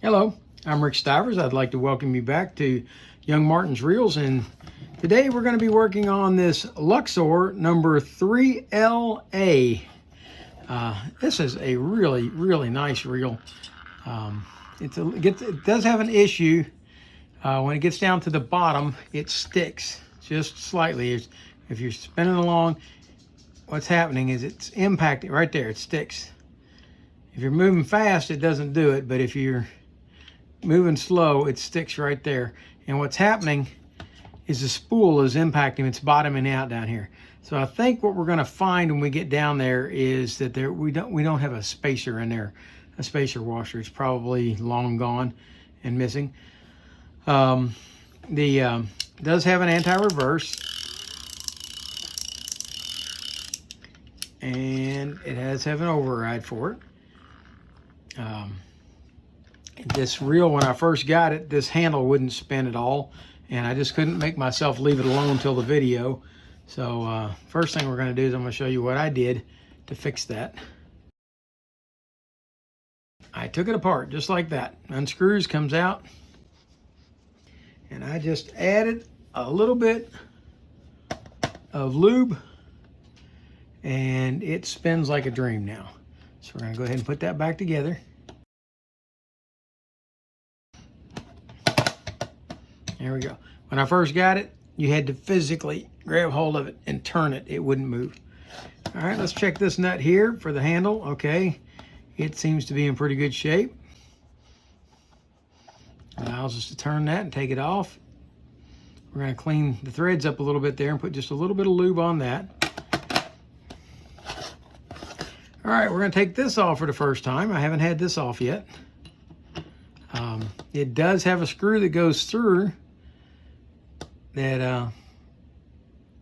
Hello, I'm Rick Stivers. I'd like to welcome you back to YoungMartin'sReels, and today we're going to be working on this Luxor number 3L-A. This is a really nice reel. It does have an issue. When it gets down to the bottom, it sticks just slightly. If you're spinning along, what's happening is it's impacting right there. It sticks. If you're moving fast, it doesn't do it, but if you're moving slow, it sticks right there. And what's happening is the spool is impacting, it's bottoming out down here. So I think what we're going to find when we get down there is that we don't have a spacer in there, a spacer washer. It's probably long gone and missing. Does have an anti-reverse, and it has an override for it. This reel, when I first got it, this handle wouldn't spin at all, and I just couldn't make myself leave it alone until the video. So first thing we're going to do is I'm going to show you what I did to fix that. I took it apart just like that. Unscrews, comes out, and I just added a little bit of lube, and it spins like a dream now. So we're going to go ahead and put that back together. There we go. When I first got it, you had to physically grab hold of it and turn it. It wouldn't move. All right, let's check this nut here for the handle. Okay, it seems to be in pretty good shape. Allows us to turn that and take it off. We're going to clean the threads up a little bit there and put just a little bit of lube on that. All right, we're going to take this off for the first time. I haven't had this off yet. It does have a screw that goes through that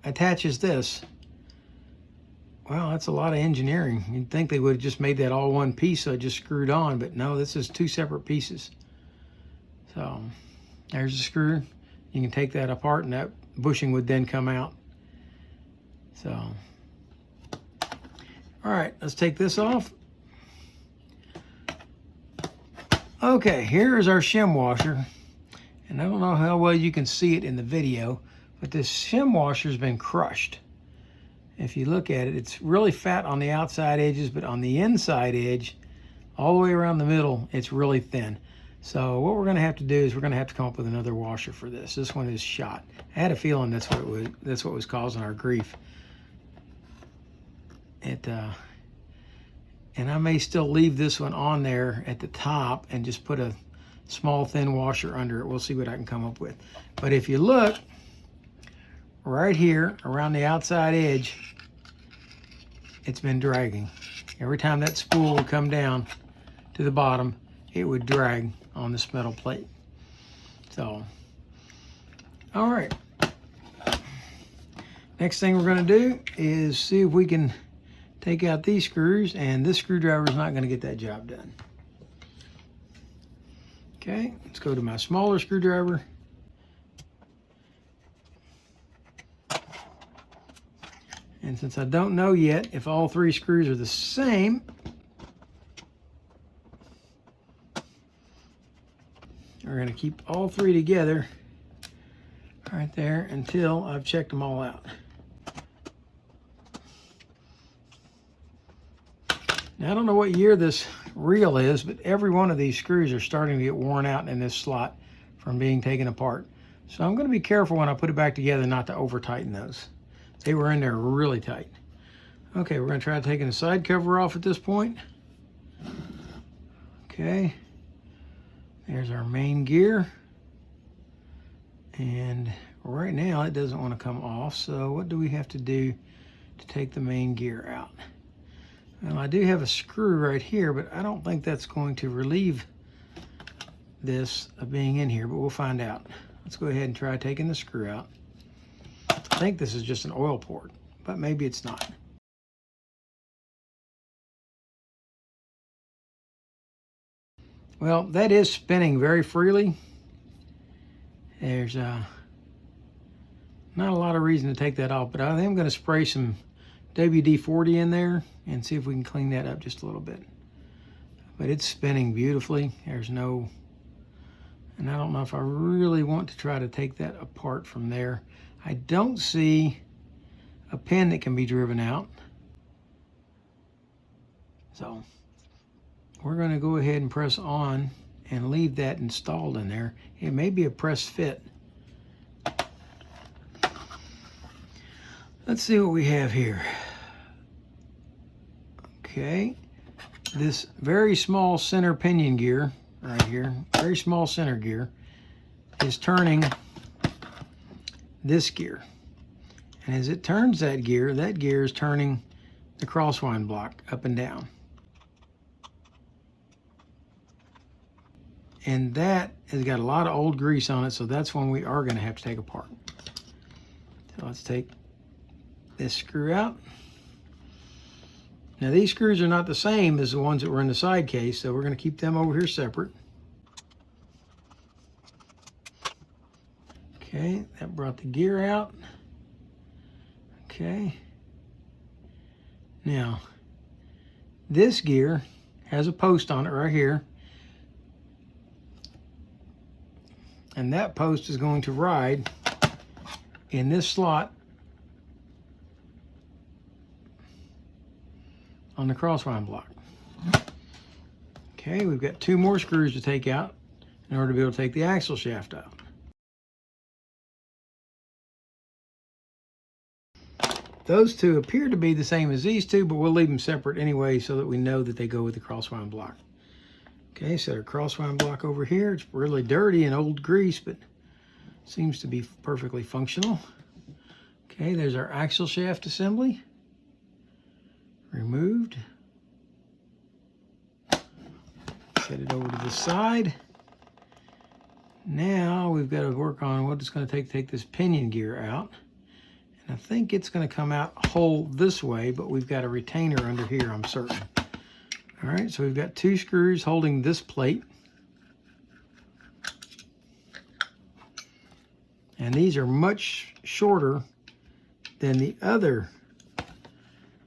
attaches this. Well, that's a lot of engineering. You'd think they would have just made that all one piece, so it just screwed on, but no, this is two separate pieces. So there's the screw. You can take that apart and that bushing would then come out. So, all right, let's take this off. Okay, here is our shim washer. And I don't know how well you can see it in the video, but this shim washer's been crushed. If you look at it, it's really fat on the outside edges, but on the inside edge, all the way around the middle, it's really thin. So what we're gonna have to do is we're gonna have to come up with another washer for this. This one is shot. I had a feeling that's what was causing our grief. And I may still leave this one on there at the top and just put a small thin washer under it. We'll see what I can come up with. But if you look right here around the outside edge, it's been dragging. Every time that spool would come down to the bottom, it would drag on this metal plate. So, all right. Next thing we're going to do is see if we can take out these screws, and this screwdriver is not going to get that job done. Okay, let's go to my smaller screwdriver. And since I don't know yet if all three screws are the same, we're going to keep all three together right there until I've checked them all out. Now, I don't know what year this reel is, but every one of these screws are starting to get worn out in this slot from being taken apart. So I'm going to be careful when I put it back together not to over tighten those. They were in there really tight. Okay, we're going to try taking the side cover off at this point. Okay, there's our main gear. And right now it doesn't want to come off, so what do we have to do to take the main gear out? Well, I do have a screw right here, but I don't think that's going to relieve this of being in here, but we'll find out. Let's go ahead and try taking the screw out. I think this is just an oil port, but maybe it's not. Well, that is spinning very freely. There's not a lot of reason to take that off, but I am going to spray some WD-40 in there and see if we can clean that up just a little bit. But it's spinning beautifully. There's no And I don't know if I really want to try to take that apart from there. I don't see a pin that can be driven out. So we're going to go ahead and press on and leave that installed in there. It may be a press fit. Let's see what we have here. Okay, this very small center pinion gear right here, very small center gear, is turning this gear. And as it turns that gear is turning the crosswind block up and down. And that has got a lot of old grease on it, so that's one we are going to have to take apart. So let's take this screw out. Now these screws are not the same as the ones that were in the side case, so we're going to keep them over here separate. Okay, that brought the gear out. Okay. Now, this gear has a post on it right here. And that post is going to ride in this slot on the crosswind block. Okay, we've got 2 more screws to take out in order to be able to take the axle shaft out. Those 2 appear to be the same as these 2, but we'll leave them separate anyway so that we know that they go with the crosswind block. Okay, set our crosswind block over here. It's really dirty and old grease, but seems to be perfectly functional. Okay, there's our axle shaft assembly. Removed. Set it over to the side. Now we've got to work on what it's going to take this pinion gear out. And I think it's going to come out whole this way, but we've got a retainer under here, I'm certain. All right, so we've got 2 screws holding this plate. And these are much shorter than the other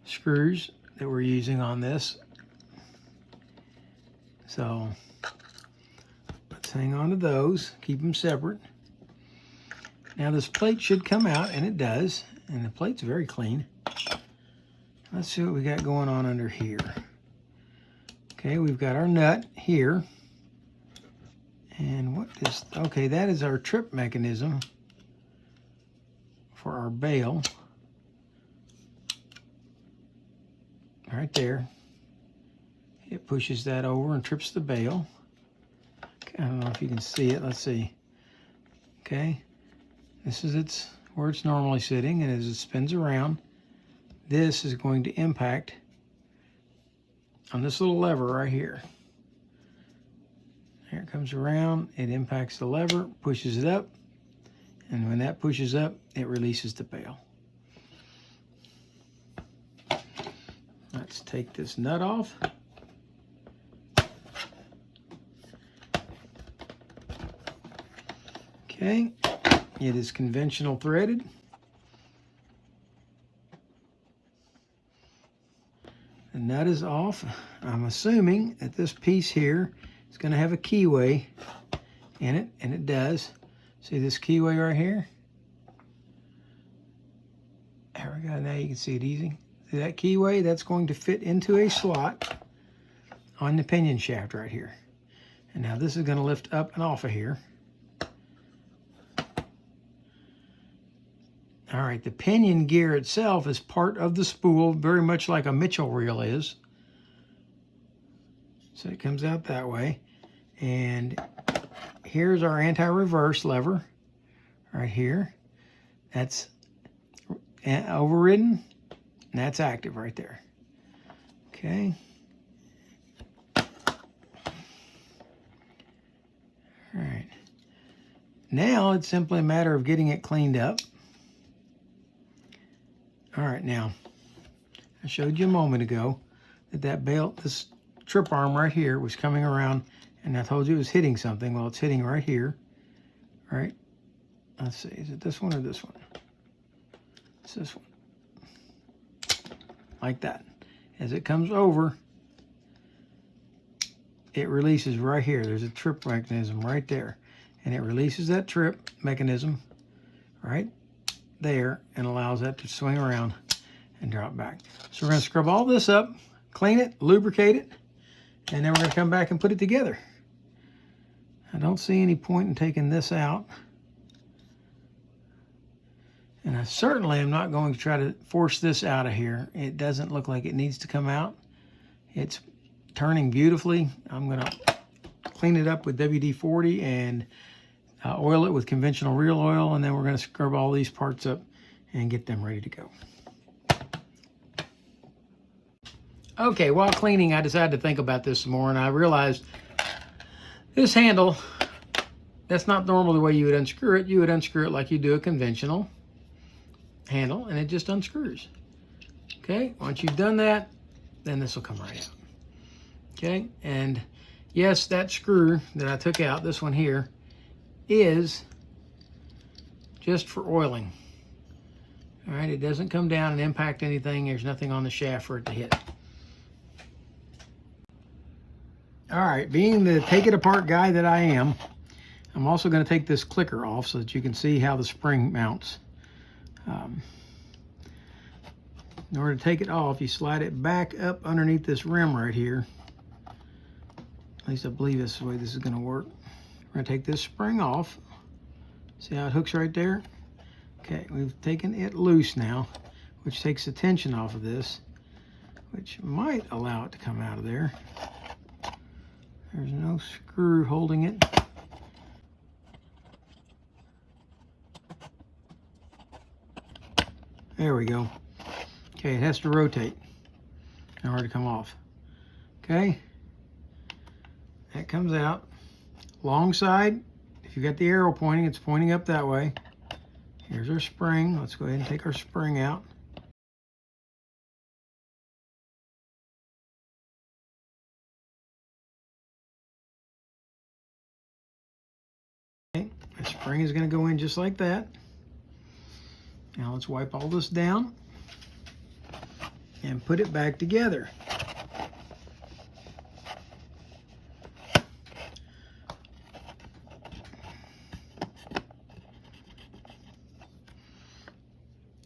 screws that we're using on this. So let's hang on to those, keep them separate. Now this plate should come out, and it does, and the plate's very clean. Let's see what we got going on under here. Okay, we've got our nut here. And what is, okay, that is our trip mechanism for our bail. Right there. It pushes that over and trips the bail. Okay, I don't know if you can see it. Let's see. Okay, this is where it's normally sitting, and as it spins around, this is going to impact on this little lever right here. Here it comes around, it impacts the lever, pushes it up, and when that pushes up, it releases the bail. Let's take this nut off. Okay, it is conventional threaded. The nut is off. I'm assuming that this piece here is going to have a keyway in it, and it does. See this keyway right here? There we go. Now you can see it easy. See that keyway? That's going to fit into a slot on the pinion shaft right here. And now this is going to lift up and off of here. All right, the pinion gear itself is part of the spool, very much like a Mitchell reel is. So it comes out that way. And here's our anti-reverse lever right here. That's overridden, and that's active right there. Okay. All right. Now it's simply a matter of getting it cleaned up. All right, now, I showed you a moment ago that belt, this trip arm right here was coming around, and I told you it was hitting something. Well, it's hitting right here, right? Let's see, is it this one or this one? It's this one. Like that. As it comes over, it releases right here. There's a trip mechanism right there. and it releases that trip mechanism right there and allows that to swing around and drop back. So we're going to scrub all this up, clean it, lubricate it, and then we're going to come back and put it together. I don't see any point in taking this out. And I certainly am not going to try to force this out of here. It doesn't look like it needs to come out. It's turning beautifully. I'm going to clean it up with WD-40 and oil it with conventional reel oil, and then we're going to scrub all these parts up and get them ready to go. Okay, while cleaning, I decided to think about this some more, and I realized this handle, that's not normally the way you would unscrew it. You would unscrew it like you do a conventional handle, and it just unscrews. Okay, once you've done that, then this will come right out. Okay, and yes, that screw that I took out, this one here, is just for oiling. All right, it doesn't come down and impact anything. There's nothing on the shaft for it to hit. All right, being the take it apart guy that I am, I'm also going to take this clicker off so that you can see how the spring mounts. In order to take it off, you slide it back up underneath this rim right here. At least I believe this is the way this is going to work. We're going to take this spring off. See how it hooks right there? Okay, we've taken it loose now, which takes the tension off of this, which might allow it to come out of there. There's no screw holding it. There we go. Okay, it has to rotate in order to come off. Okay, that comes out. Long side, if you got the arrow pointing, it's pointing up that way. Here's our spring. Let's go ahead and take our spring out. Okay, the spring is going to go in just like that. Now let's wipe all this down and put it back together.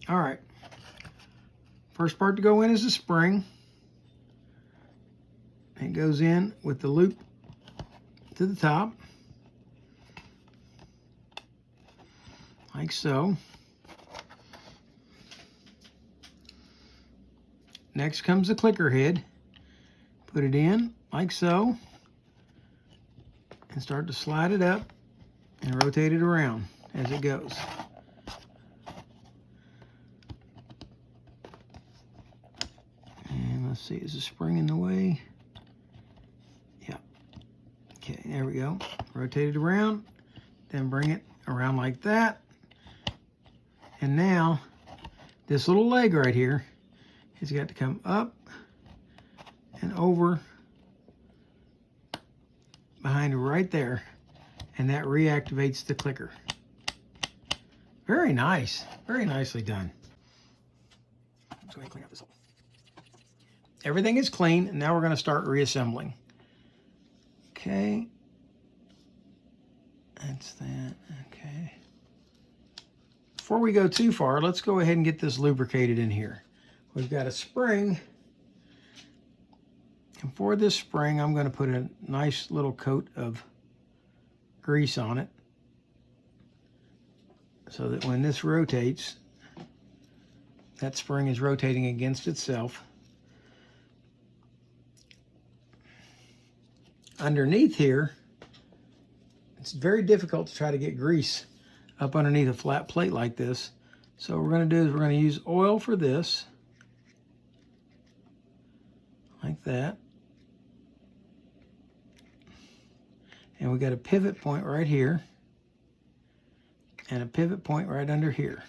All right, first part to go in is the spring. It goes in with the loop to the top, like so. Next comes the clicker head. Put it in like so, and start to slide it up and rotate it around as it goes. And let's see, is the spring in the way? Yeah. Okay, there we go. Rotate it around, then bring it around like that. And now, this little leg right here has got to come up and over behind right there, and that reactivates the clicker. Very nice, very nicely done. Let's go ahead and clean up this hole. Everything is clean, and now we're going to start reassembling. Okay, that's that. Okay. Before we go too far, let's go ahead and get this lubricated in here. We've got a spring, and for this spring, I'm going to put a nice little coat of grease on it so that when this rotates, that spring is rotating against itself. Underneath here, it's very difficult to try to get grease up underneath a flat plate like this. So what we're going to do is we're going to use oil for this, like that. And we got a pivot point right here and a pivot point right under here.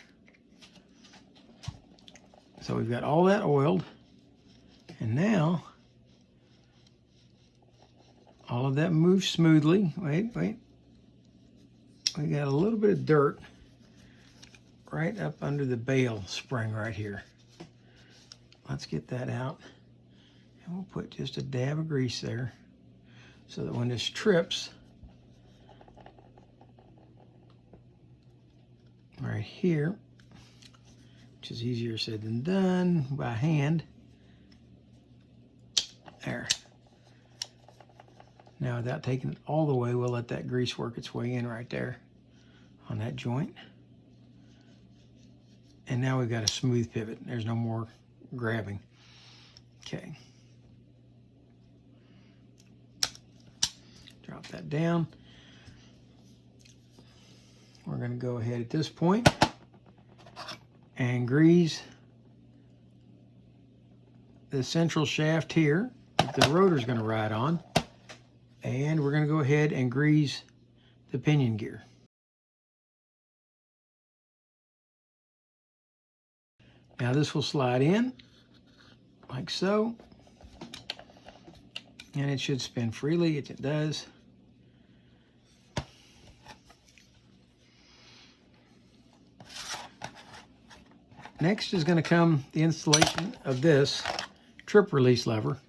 So we've got all that oiled, and now all of that moves smoothly. Wait. We got a little bit of dirt right up under the bail spring right here. Let's get that out. And we'll put just a dab of grease there so that when this trips, right here, which is easier said than done by hand. There. Now, without taking it all the way, we'll let that grease work its way in right there on that joint. And now we've got a smooth pivot. There's no more grabbing. Okay. Drop that down. We're going to go ahead at this point and grease the central shaft here that the rotor's going to ride on. And we're going to go ahead and grease the pinion gear. Now this will slide in like so, and it should spin freely, it does. Next is going to come the installation of this trip release lever.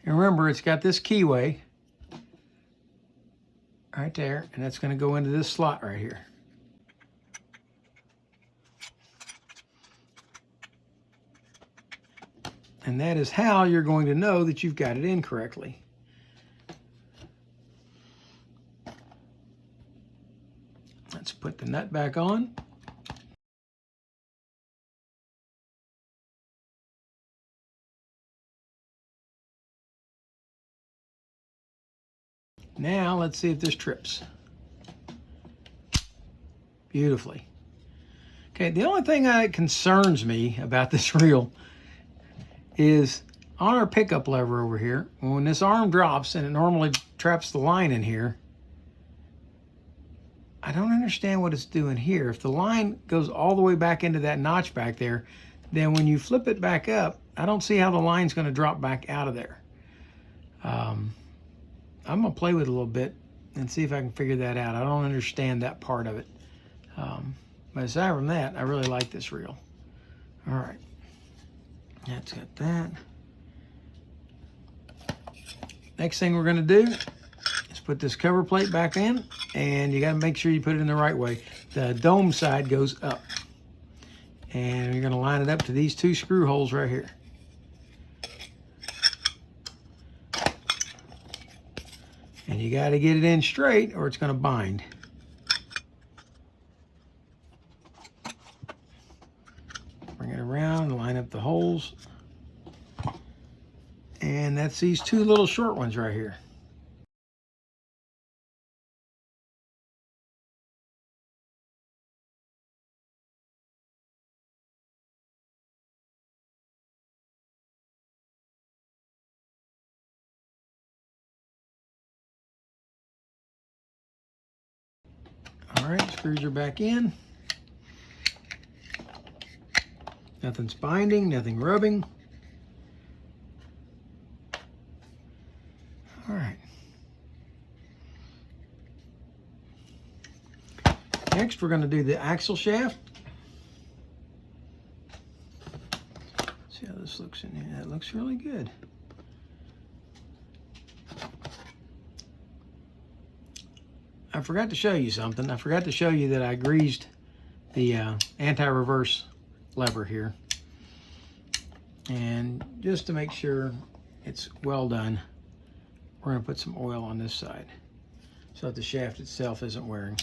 And remember, it's got this keyway right there, and that's going to go into this slot right here. And that is how you're going to know that you've got it in correctly. Let's put the nut back on. Now let's see if this trips beautifully. Okay, the only thing that concerns me about this reel is on our pickup lever over here, when this arm drops and it normally traps the line in here, I don't understand what it's doing here. If the line goes all the way back into that notch back there, then when you flip it back up, I don't see how the line's going to drop back out of there. I'm going to play with it a little bit and see if I can figure that out. I don't understand that part of it. But aside from that, I really like this reel. All right. That's got that. Next thing we're going to do is put this cover plate back in, and you got to make sure you put it in the right way. The dome side goes up, and you're going to line it up to these two screw holes right here. And you got to get it in straight or it's going to bind. Bring it around and line up the holes. And that's these two little short ones right here. All right, screws are back in. Nothing's binding, nothing rubbing. All right. Next, we're going to do the axle shaft. See how this looks in here. That looks really good. I forgot to show you something. I forgot to show you that I greased the anti-reverse lever here. And just to make sure it's well done, we're going to put some oil on this side so that the shaft itself isn't wearing.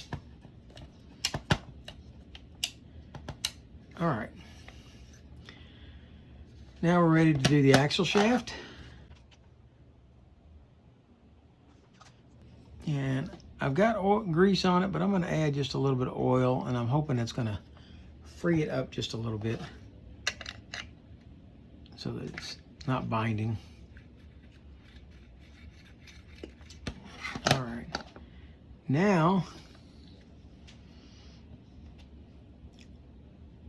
All right. Now we're ready to do the axle shaft. And I've got oil, grease on it, but I'm going to add just a little bit of oil, and I'm hoping it's going to free it up just a little bit so that it's not binding. All right. Now,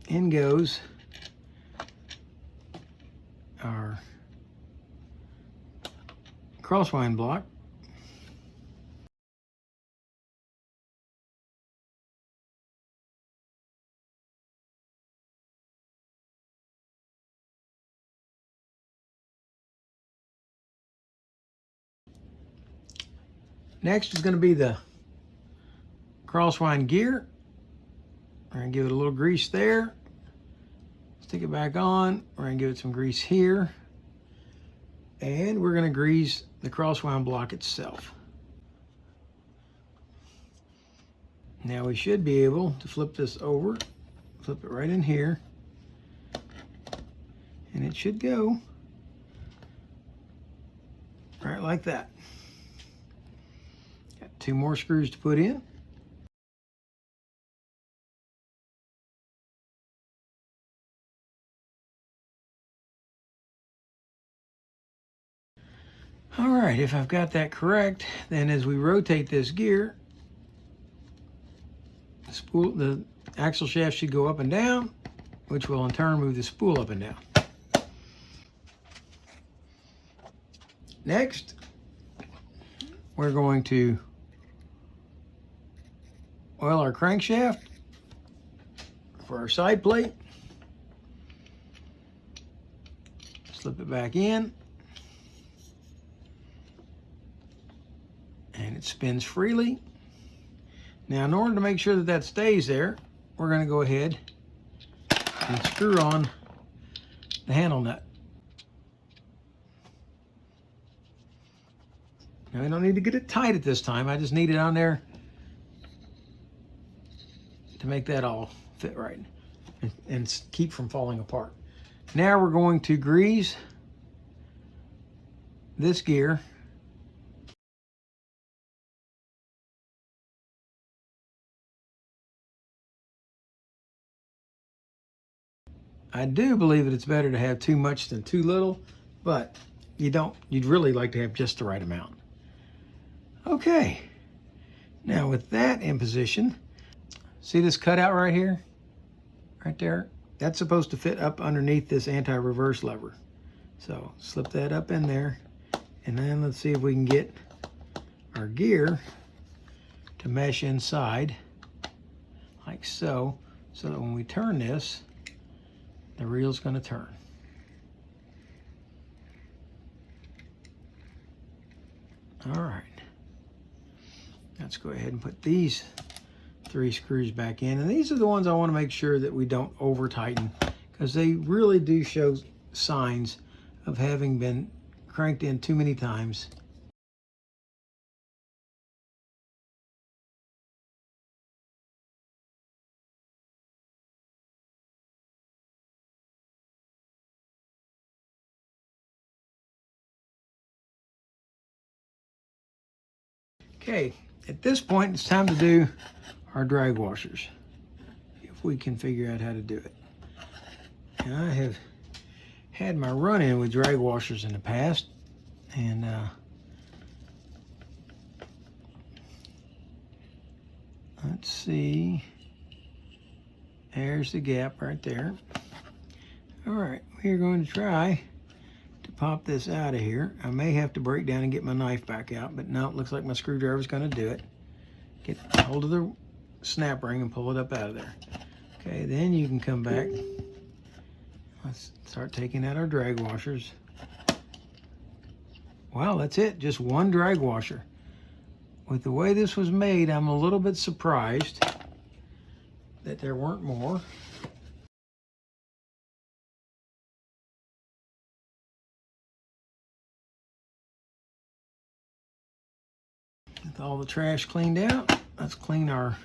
in goes our crosswind block. Next is going to be the crosswind gear. We're gonna give it a little grease there. Stick it back on. We're gonna give it some grease here. And we're gonna grease the crosswound block itself. Now we should be able to flip this over, flip it right in here, and it should go right like that. Got 2 more screws to put in. All right, if I've got that correct, then as we rotate this gear, the axle shaft should go up and down, which will in turn move the spool up and down. Next, we're going to oil our crankshaft for our side plate. Slip it back in. And it spins freely. Now, in order to make sure that that stays there, we're going to go ahead and screw on the handle nut. Now, I don't need to get it tight at this time. I just need it on there to make that all fit right and keep from falling apart. Now we're going to grease this gear. I do believe that it's better to have too much than too little, but you'd really like to have just the right amount. Okay, now with that in position, see this cutout right here? Right there? That's supposed to fit up underneath this anti-reverse lever. So slip that up in there, and then let's see if we can get our gear to mesh inside like so, so that when we turn this, the reel's going to turn. All right. Let's go ahead and put these 3 screws back in. And these are the ones I want to make sure that we don't over tighten, because they really do show signs of having been cranked in too many times. Okay, at this point, it's time to do our drag washers, if we can figure out how to do it. And I have had my run-in with drag washers in the past, and let's see, there's the gap right there. All right, we're going to try to pop this out of here. I may have to break down and get my knife back out, but no, it looks like my screwdriver's going to do it. Get hold of the snap ring and pull it up out of there. Okay, then you can come back. Let's start taking out our drag washers. Wow, that's it, just one drag washer. With the way this was made, I'm a little bit surprised that there weren't more. With all the trash cleaned out, let's clean our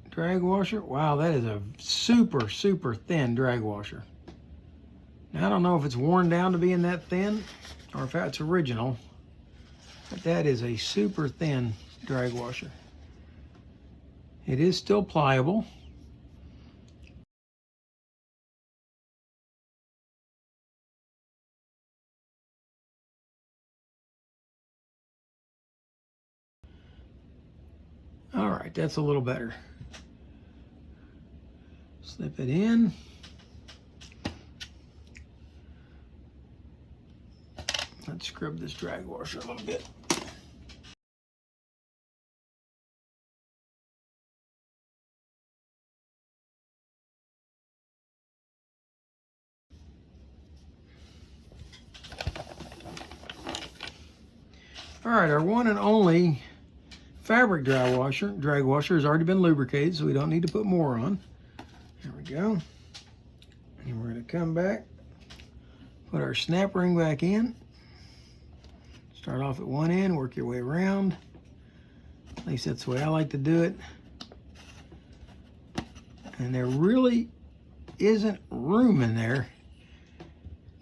drag washer. Wow, that is a super, super thin drag washer. Now, I don't know if it's worn down to being that thin or if that's original, but that is a super thin drag washer. It is still pliable. All right, that's a little better. Slip it in. Let's scrub this drag washer a little bit. All right, our one and only fabric drag washer has already been lubricated, so we don't need to put more on. There we go. And we're going to come back, put our snap ring back in. Start off at one end, work your way around. At least that's the way I like to do it. And there really isn't room in there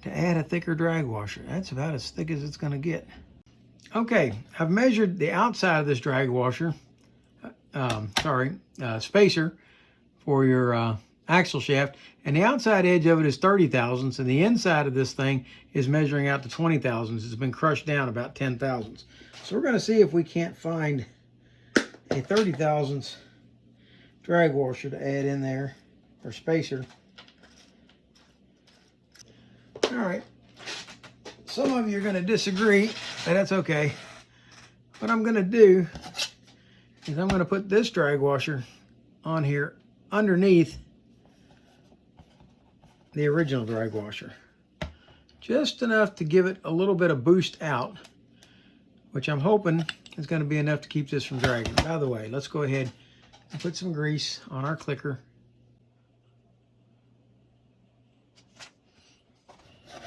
to add a thicker drag washer. That's about as thick as it's going to get. Okay, I've measured the outside of this drag washer, spacer for your axle shaft, and the outside edge of it is 30 thousandths, and the inside of this thing is measuring out to 20 thousandths. It's been crushed down about 10 thousandths. So we're going to see if we can't find a 30 thousandths drag washer to add in there, or spacer. All right, some of you are going to disagree, but that's okay. What I'm going to do is I'm going to put this drag washer on here underneath the original drag washer. Just enough to give it a little bit of boost out, which I'm hoping is going to be enough to keep this from dragging. By the way, let's go ahead and put some grease on our clicker.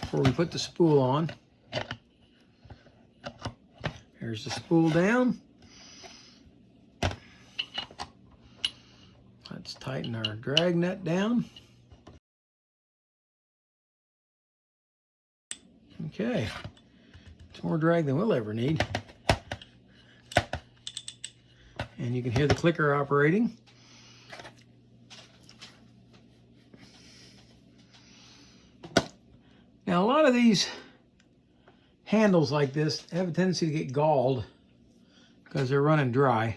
Before we put the spool on. Here's the spool down. Let's tighten our drag nut down. Okay, it's more drag than we'll ever need. And you can hear the clicker operating. Now, a lot of these handles like this have a tendency to get galled because they're running dry.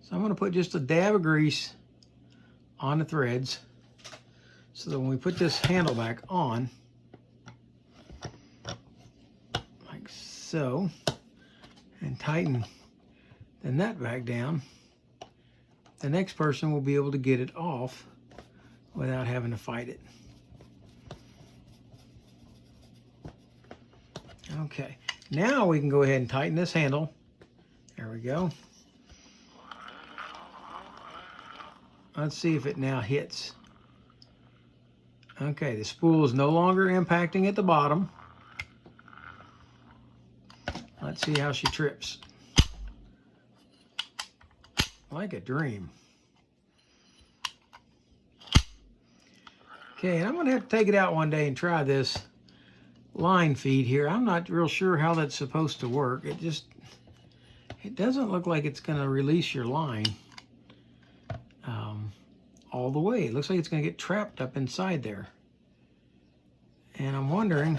So I'm going to put just a dab of grease on the threads so that when we put this handle back on, like so, and tighten the nut back down, the next person will be able to get it off without having to fight it. Okay, now we can go ahead and tighten this handle. There we go. Let's see if it now hits. Okay, the spool is no longer impacting at the bottom. Let's see how she trips. Like a dream. Okay, and I'm going to have to take it out one day and try this line feed here. I'm not real sure how that's supposed to work. It doesn't look like it's going to release your line all the way. It looks like it's going to get trapped up inside there. And I'm wondering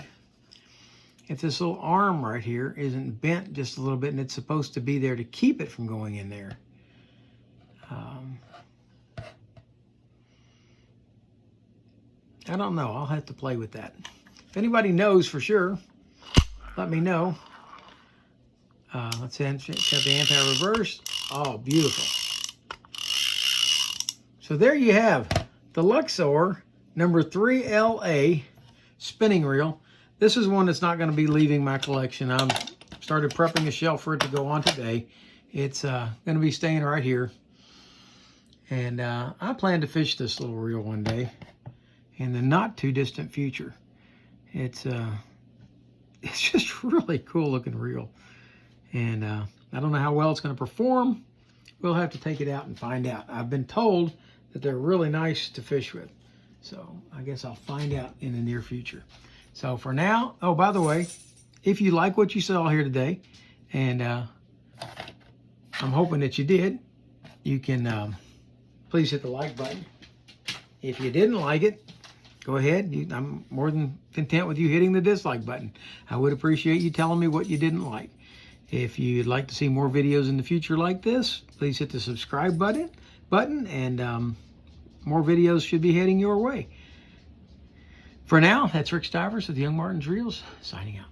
if this little arm right here isn't bent just a little bit and it's supposed to be there to keep it from going in there. I don't know. I'll have to play with that. If anybody knows for sure, let me know. Let's check the anti-reverse. Oh, beautiful. So there you have the Luxor number 3L-A spinning reel. This is one that's not going to be leaving my collection. I've started prepping a shelf for it to go on today. It's going to be staying right here. And I plan to fish this little reel one day in the not too distant future. It's just really cool looking reel. And I don't know how well it's going to perform. We'll have to take it out and find out. I've been told that they're really nice to fish with. So I guess I'll find out in the near future. So for now, oh, by the way, if you like what you saw here today, and I'm hoping that you did, you can please hit the like button. If you didn't like it, go ahead. I'm more than content with you hitting the dislike button. I would appreciate you telling me what you didn't like. If you'd like to see more videos in the future like this, please hit the subscribe button, and more videos should be heading your way. For now, that's Rick Stivers of the Young Martin's Reels, signing out.